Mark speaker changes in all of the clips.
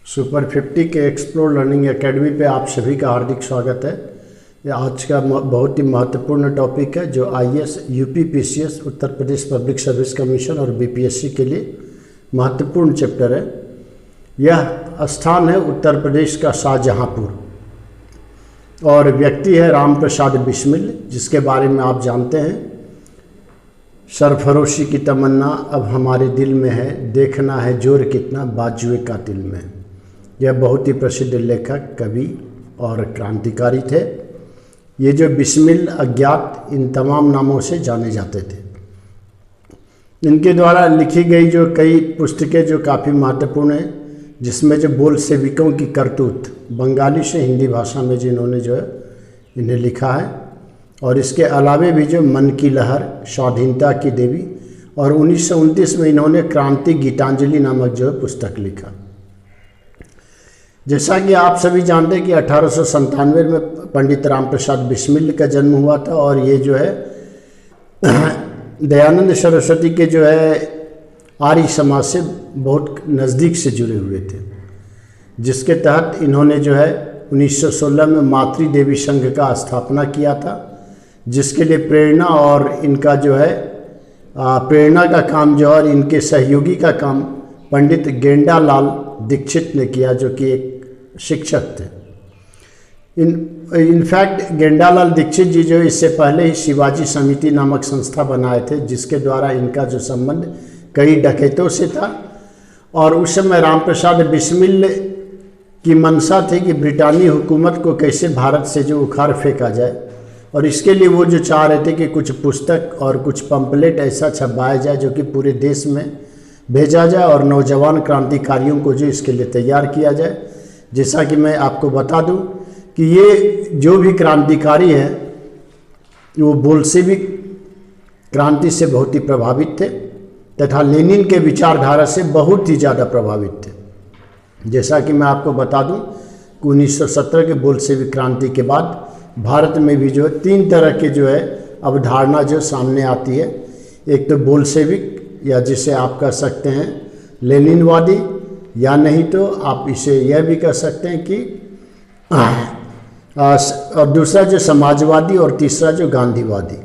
Speaker 1: Super 50 के explore learning academy पे आप सभी का हार्दिक स्वागत है। ये आज का बहुत ही महत्वपूर्ण टॉपिक है जो IAS, UP PCS, Uttar Pradesh public service commission और बीपीएससी के लिए महत्वपूर्ण चैप्टर है। यह स्थान है उत्तर प्रदेश का शाहजहांपुर और व्यक्ति है राम प्रसाद बिस्मिल, जिसके बारे में आप जानते हैं। सरफरोशी की तमन्ना अब हमारे दिल में है, देखना है जोर कितना बाजुए कातिल में। यह बहुत ही प्रसिद्ध लेखक, कवि और क्रांतिकारी थे। ये जो बिस्मिल, अज्ञात, इन तमाम नामों से जाने जाते थे। इनके द्वारा लिखी गई जो कई पुस्तकें जो काफ़ी महत्वपूर्ण हैं, जिसमें जो बोल्शेविकों की करतूत बंगाली से हिंदी भाषा में जिन्होंने जो है इन्हें लिखा है, और इसके अलावे भी जो मन की लहर, स्वाधीनता की देवी, और 1929 में इन्होंने क्रांति गीतांजलि नामक जो है पुस्तक लिखा। जैसा कि आप सभी जानते हैं कि 1897 में पंडित राम प्रसाद बिस्मिल का जन्म हुआ था, और ये जो है दयानंद सरस्वती के जो है आर्य समाज से बहुत नज़दीक से जुड़े हुए थे, जिसके तहत इन्होंने जो है 1916 में मातृ देवी संघ का स्थापना किया था, जिसके लिए प्रेरणा और इनका जो है प्रेरणा का काम जो है और इनके सहयोगी का काम पंडित गेंडालाल दीक्षित ने किया, जो कि एक शिक्षक थे। इनफैक्ट गेंडालाल दीक्षित जी जो इससे पहले ही शिवाजी समिति नामक संस्था बनाए थे, जिसके द्वारा इनका जो संबंध कई डकैतों से था। और उस समय राम प्रसाद बिस्मिल की मंशा थी कि ब्रिटानी हुकूमत को कैसे भारत से जो उखाड़ फेंका जाए, और इसके लिए वो जो चाह रहे थे कि कुछ पुस्तक और कुछ पंपलेट ऐसा छपवाया जाए जो कि पूरे देश में भेजा जाए और नौजवान क्रांतिकारियों को जो इसके लिए तैयार किया जाए। जैसा कि मैं आपको बता दूं कि ये जो भी क्रांतिकारी हैं वो बोल्शेविक क्रांति से बहुत ही प्रभावित थे तथा लेनिन के विचारधारा से बहुत ही ज़्यादा प्रभावित थे। जैसा कि मैं आपको बता दूं कि 1917 के बोल्शेविक क्रांति के बाद भारत में भी जो है 3 तरह के जो है अवधारणा जो सामने आती है। एक तो बोल्शेविक, या जिसे आप कह सकते हैं लेनिनवादी, या नहीं तो आप इसे यह भी कह सकते हैं कि और दूसरा जो समाजवादी, और तीसरा जो गांधीवादी।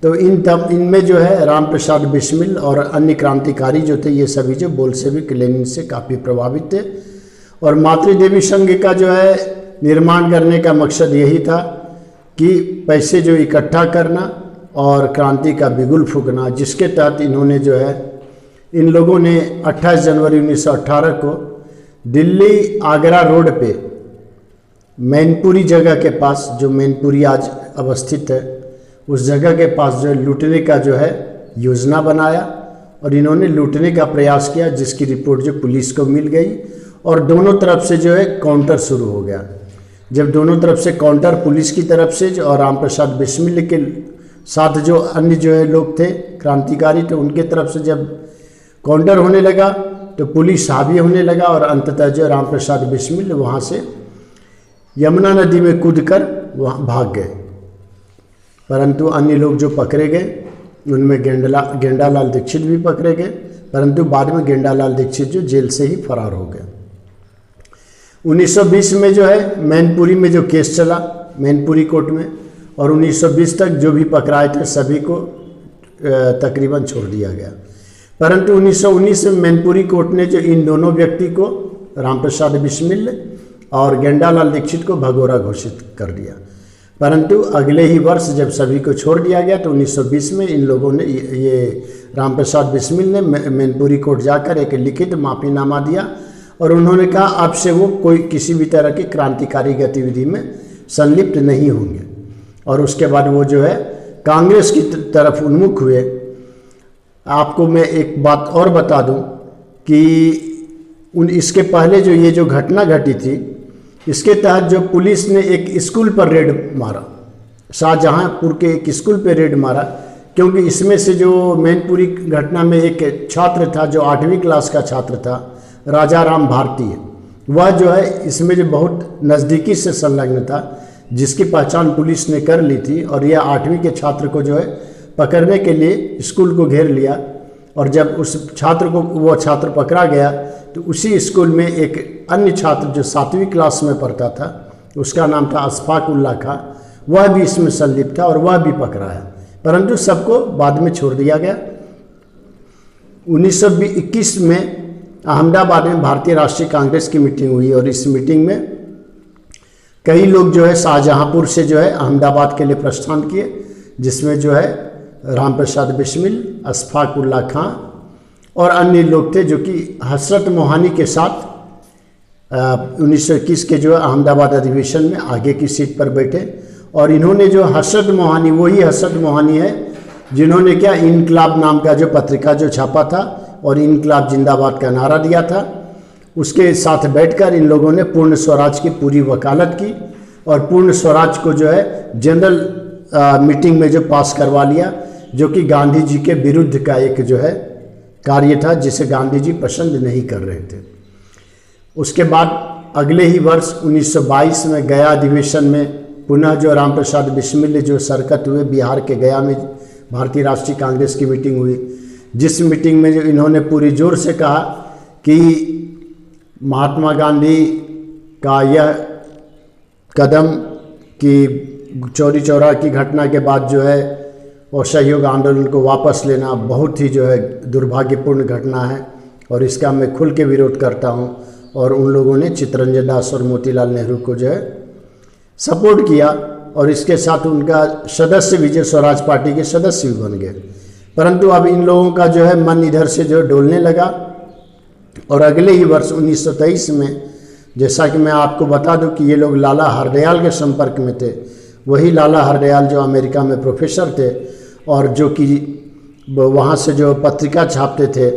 Speaker 1: तो इनमें जो है राम प्रसाद बिस्मिल और अन्य क्रांतिकारी जो थे, ये सभी जो बोल्शेविक लेनिन से काफ़ी प्रभावित थे। और मातृदेवी संघ का जो है निर्माण करने का मकसद यही था कि पैसे जो इकट्ठा करना और क्रांति का बिगुल फूंकना, जिसके तहत इन्होंने जो है इन लोगों ने 28 जनवरी 1918 को दिल्ली आगरा रोड पे मैनपुरी जगह के पास, जो मैनपुरी आज अवस्थित है, उस जगह के पास जो लूटने का जो है योजना बनाया, और इन्होंने लूटने का प्रयास किया, जिसकी रिपोर्ट जो पुलिस को मिल गई, और दोनों तरफ से जो है काउंटर शुरू हो गया। जब दोनों तरफ से काउंटर, पुलिस की तरफ से और राम प्रसाद बिस्मिल के साथ जो अन्य जो है लोग थे क्रांतिकारी, तो उनके तरफ से जब काउंटर होने लगा तो पुलिस हावी होने लगा, और अंततः जो राम प्रसाद बिस्मिल वहाँ से यमुना नदी में कूदकर वहाँ भाग गए। परंतु अन्य लोग जो पकड़े गए उनमें गेंडालाल दीक्षित भी पकड़े गए, परंतु बाद में गेंडालाल दीक्षित जो जेल से ही फरार हो गए। 1920 में जो है मैनपुरी में जो केस चला, मैनपुरी कोर्ट में, और 1920 तक जो भी पकड़ाए थे सभी को तकरीबन छोड़ दिया गया। परंतु 1919 में मैनपुरी कोर्ट ने जो इन दोनों व्यक्ति को, राम प्रसाद बिस्मिल और गेंडालाल दीक्षित को भगोड़ा घोषित कर दिया। परंतु अगले ही वर्ष जब सभी को छोड़ दिया गया तो 1920 में इन लोगों ने, ये राम प्रसाद बिस्मिल ने मैनपुरी कोर्ट जाकर एक लिखित माफीनामा दिया, और उन्होंने कहा अब से वो कोई किसी भी तरह की क्रांतिकारी गतिविधि में संलिप्त नहीं होंगे। और उसके बाद वो जो है कांग्रेस की तरफ उन्मुख हुए। आपको मैं एक बात और बता दूं कि इसके पहले जो ये जो घटना घटी थी, इसके तहत जो पुलिस ने एक स्कूल पर रेड मारा, शाहजहांपुर के एक स्कूल पर रेड मारा, क्योंकि इसमें से जो मैनपुरी घटना में एक छात्र था जो 8वीं क्लास का छात्र था, राजा राम भारती, वह जो है इसमें जो बहुत नज़दीकी से संलग्न था, जिसकी पहचान पुलिस ने कर ली थी। और यह 8वीं के छात्र को जो है पकड़ने के लिए स्कूल को घेर लिया, और जब उस छात्र को वो छात्र पकड़ा गया तो उसी स्कूल में एक अन्य छात्र जो 7वीं क्लास में पढ़ता था, उसका नाम था अशफाक उल्लाह खां, वह भी इसमें संलिप्त था और वह भी पकड़ा है, परंतु सबको बाद में छोड़ दिया गया। 1921 में अहमदाबाद में भारतीय राष्ट्रीय कांग्रेस की मीटिंग हुई और इस मीटिंग में कई लोग जो है शाहजहांपुर से जो है अहमदाबाद के लिए प्रस्थान किए, जिसमें जो है राम प्रसाद बिस्मिल, अशफाक उल्लाह खां और अन्य लोग थे, जो कि हसरत मोहानी के साथ 1921 के जो अहमदाबाद अधिवेशन में आगे की सीट पर बैठे। और इन्होंने जो हसरत मोहानी, वही हसरत मोहानी है जिन्होंने क्या इनकलाब नाम का जो पत्रिका जो छापा था और इनकलाब जिंदाबाद का नारा दिया था, उसके साथ बैठकर इन लोगों ने पूर्ण स्वराज की पूरी वकालत की और पूर्ण स्वराज को जो है जनरल मीटिंग में जो पास करवा लिया, जो कि गांधी जी के विरुद्ध का एक जो है कार्य था, जिसे गांधी जी पसंद नहीं कर रहे थे। उसके बाद अगले ही वर्ष 1922 में गया अधिवेशन में पुनः जो राम प्रसाद बिस्मिल ने जो शिरकत हुए, बिहार के गया में भारतीय राष्ट्रीय कांग्रेस की मीटिंग हुई, जिस मीटिंग में जो इन्होंने पूरी जोर से कहा कि महात्मा गांधी का यह कदम कि चौरी चौरा की घटना के बाद जो है और सहयोग आंदोलन को वापस लेना बहुत ही जो है दुर्भाग्यपूर्ण घटना है और इसका मैं खुल के विरोध करता हूं। और उन लोगों ने चित्तरंजन दास और मोतीलाल नेहरू को जो है सपोर्ट किया और इसके साथ उनका सदस्य भी जो स्वराज पार्टी के सदस्य भी बन गए। परंतु अब इन लोगों का जो है मन इधर से जो डोलने लगा और अगले ही वर्ष 1923 में, जैसा कि मैं आपको बता दूं कि ये लोग लाला हरदयाल के संपर्क में थे, वही लाला हरदयाल जो अमेरिका में प्रोफेसर थे और जो कि वहाँ से जो पत्रिका छापते थे,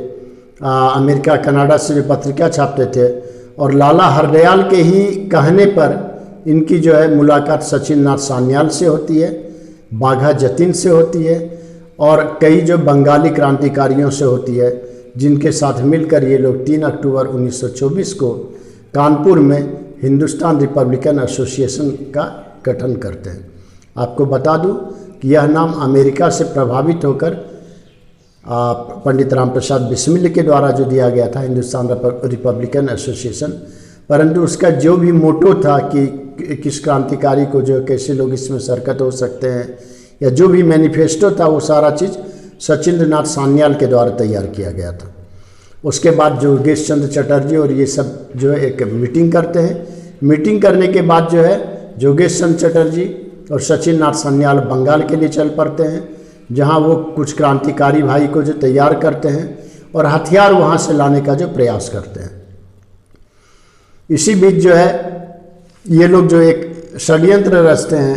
Speaker 1: अमेरिका कनाडा से जो पत्रिका छापते थे, और लाला हरदयाल के ही कहने पर इनकी जो है मुलाकात सचिन नाथ सान्याल से होती है, बाघा जतिन से होती है और कई जो बंगाली क्रांतिकारियों से होती है, जिनके साथ मिलकर ये लोग 3 अक्टूबर 1924 को कानपुर में हिंदुस्तान रिपब्लिकन एसोसिएशन का गठन करते हैं। आपको बता दूं कि यह नाम अमेरिका से प्रभावित होकर पंडित राम प्रसाद बिस्मिल के द्वारा जो दिया गया था, हिंदुस्तान रिपब्लिकन एसोसिएशन, परंतु उसका जो भी मोटो था कि किस क्रांतिकारी को जो कैसे लोग इसमें शिरकत हो सकते हैं या जो भी मैनिफेस्टो था, वो सारा चीज़ सचिंद्र नाथ सान्याल के द्वारा तैयार किया गया था। उसके बाद योगेश चंद्र चटर्जी और ये सब जो है एक मीटिंग करते हैं। मीटिंग करने के बाद जो है योगेश चंद्र चटर्जी और सचिन नाथ सान्याल बंगाल के लिए चल पड़ते हैं, जहां वो कुछ क्रांतिकारी भाई को जो तैयार करते हैं और हथियार वहां से लाने का जो प्रयास करते हैं। इसी बीच जो है ये लोग जो एक षड्यंत्र रचते हैं,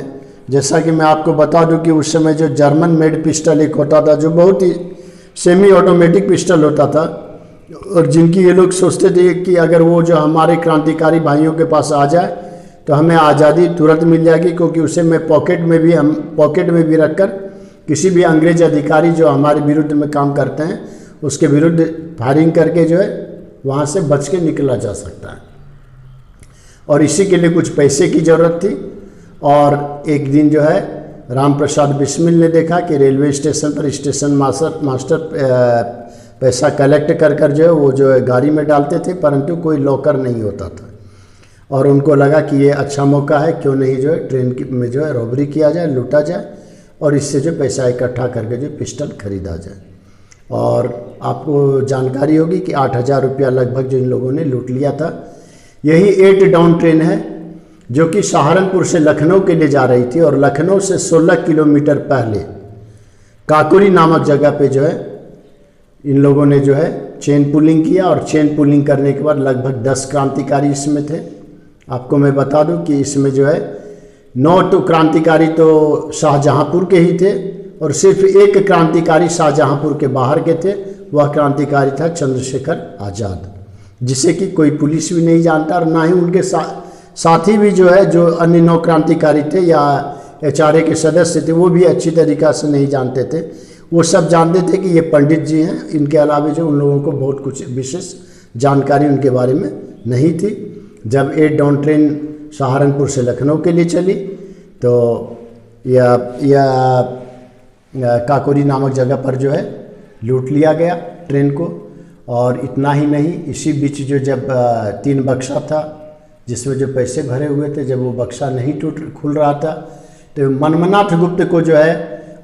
Speaker 1: जैसा कि मैं आपको बता दूं कि उस समय जो जर्मन मेड पिस्टल एक होता था, जो बहुत ही सेमी ऑटोमेटिक पिस्टल होता था और जिनकी ये लोग सोचते थे कि अगर वो जो हमारे क्रांतिकारी भाइयों के पास आ जाए तो हमें आज़ादी तुरंत मिल जाएगी, क्योंकि उसे मैं पॉकेट में भी रखकर किसी भी अंग्रेज अधिकारी जो हमारे विरुद्ध में काम करते हैं उसके विरुद्ध फायरिंग करके जो है वहाँ से बच के निकला जा सकता है। और इसी के लिए कुछ पैसे की ज़रूरत थी और एक दिन जो है राम प्रसाद बिस्मिल ने देखा कि रेलवे स्टेशन पर स्टेशन मास्टर पैसा कलेक्ट कर जो है वो जो है गाड़ी में डालते थे, परंतु कोई लॉकर नहीं होता था और उनको लगा कि ये अच्छा मौका है, क्यों नहीं जो है ट्रेन में जो है रॉबरी किया जाए, लूटा जाए और इससे जो पैसा इकट्ठा करके जो पिस्टल खरीदा जाए। और आपको जानकारी होगी कि 8,000 रुपया लगभग जो इन लोगों ने लूट लिया था। यही 8 डाउन ट्रेन है जो कि सहारनपुर से लखनऊ के लिए जा रही थी और लखनऊ से 16 किलोमीटर पहले काकोरी नामक जगह पे जो है इन लोगों ने जो है चेन पुलिंग किया और चेन पुलिंग करने के बाद लगभग 10 क्रांतिकारी इसमें थे। आपको मैं बता दूं कि इसमें जो है 9 तो क्रांतिकारी तो शाहजहांपुर के ही थे और सिर्फ एक क्रांतिकारी शाहजहांपुर के बाहर के थे। वह क्रांतिकारी था चंद्रशेखर आज़ाद, जिसे कि कोई पुलिस भी नहीं जानता और ना ही उनके साथी भी जो है जो अन्य 9 क्रांतिकारी थे या HRA के सदस्य थे वो भी अच्छी तरीक़ा से नहीं जानते थे। वो सब जानते थे कि ये पंडित जी हैं, इनके अलावा जो उन लोगों को बहुत कुछ विशेष जानकारी उनके बारे में नहीं थी। जब 8 डाउन ट्रेन सहारनपुर से लखनऊ के लिए चली तो यह काकोरी नामक जगह पर जो है लूट लिया गया ट्रेन को और इतना ही नहीं, इसी बीच जो जब 3 बक्सा था जिसमें जो पैसे भरे हुए थे, जब वो बक्सा नहीं खुल रहा था तो मनमनाथ गुप्त को जो है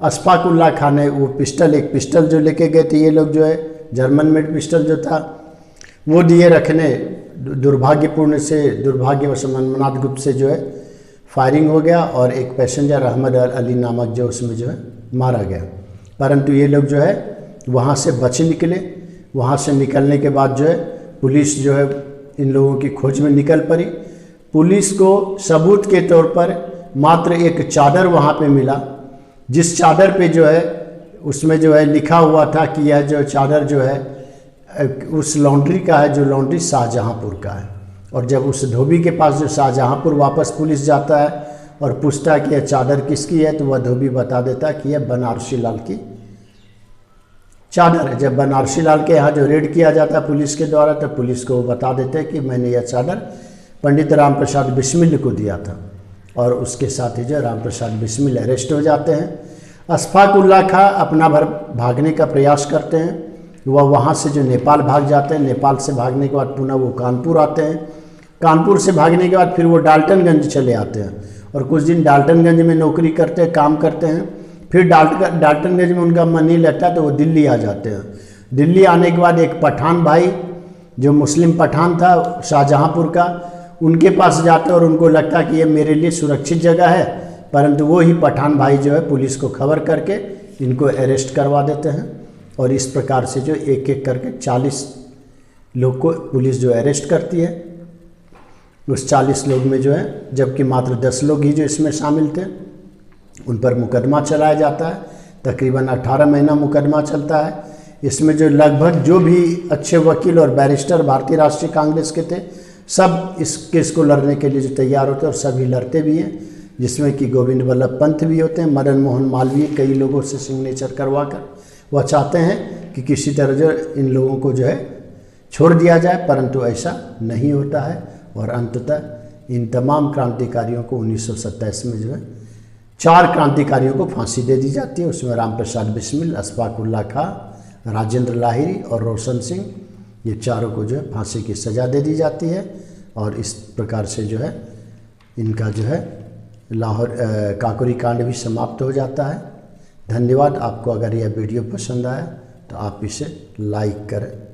Speaker 1: अशफाक उल्लाह खान ने वो एक पिस्टल जो लेके गए थे ये लोग, जो है जर्मन मेड पिस्टल जो था वो दिए रखने। दुर्भाग्यवश मनमनाथ गुप्त से जो है फायरिंग हो गया और एक पैसेंजर अहमद अली नामक जो उसमें जो है मारा गया। परंतु ये लोग जो है वहाँ से बच निकले। वहाँ से निकलने के बाद जो है पुलिस जो है इन लोगों की खोज में निकल पड़ी। पुलिस को सबूत के तौर पर मात्र एक चादर वहाँ पे मिला, जिस चादर पे जो है उसमें जो है लिखा हुआ था कि यह जो चादर जो है उस लॉन्ड्री का है, जो लॉन्ड्री शाहजहाँपुर का है। और जब उस धोबी के पास जो शाहजहाँपुर वापस पुलिस जाता है और पूछता है कि यह चादर किसकी है, तो वह धोबी बता देता है कि यह बनारसी लाल की चादर है। जब बनारसी लाल के यहाँ जो रेड किया जाता है पुलिस के द्वारा, तो पुलिस को वो बता देते हैं कि मैंने यह चादर पंडित राम प्रसाद बिस्मिल को दिया था। और उसके साथ ही जो राम प्रसाद बिस्मिल अरेस्ट हो जाते हैं। अशफाक उल्लाह खां अपना भर भागने का प्रयास करते हैं। वह वहाँ से जो नेपाल भाग जाते हैं। नेपाल से भागने के बाद पुनः वो कानपुर आते हैं। कानपुर से भागने के बाद फिर वो डाल्टनगंज चले आते हैं और कुछ दिन डाल्टनगंज में नौकरी करते हैं, काम करते हैं। फिर डाल्टनगंज में उनका मन नहीं लगता तो वो दिल्ली आ जाते हैं। दिल्ली आने के बाद एक पठान भाई जो मुस्लिम पठान था शाहजहाँपुर का, उनके पास जाते हैं और उनको लगता कि ये मेरे लिए सुरक्षित जगह है। परंतु वो ही पठान भाई जो है पुलिस को खबर करके इनको अरेस्ट करवा देते हैं। और इस प्रकार से जो एक एक करके 40 लोग को पुलिस जो अरेस्ट करती है। उस 40 लोग में जो है, जबकि मात्र 10 लोग ही जो इसमें शामिल थे, उन पर मुकदमा चलाया जाता है। तकरीबन 18 महीना मुकदमा चलता है। इसमें जो लगभग जो भी अच्छे वकील और बैरिस्टर भारतीय राष्ट्रीय कांग्रेस के थे, सब इस केस को लड़ने के लिए जो तैयार होते हैं और सभी लड़ते भी हैं, जिसमें कि गोविंद वल्लभ पंत भी होते हैं। मदन मोहन मालवीय कई लोगों से सिग्नेचर करवा कर वह चाहते हैं कि किसी तरह जो इन लोगों को जो है छोड़ दिया जाए, परंतु ऐसा नहीं होता है। और अंततः इन तमाम क्रांतिकारियों को 1927 में जो है 4 क्रांतिकारियों को फांसी दे दी जाती है। उसमें राम प्रसाद बिस्मिल, अशफाक उल्लाह खां, राजेंद्र लाहिरी और रोशन सिंह, ये चारों को जो है फांसी की सज़ा दे दी जाती है। और इस प्रकार से जो है इनका जो है लाहौर काकोरी कांड भी समाप्त हो जाता है। धन्यवाद। आपको अगर यह वीडियो पसंद आया तो आप इसे लाइक करें।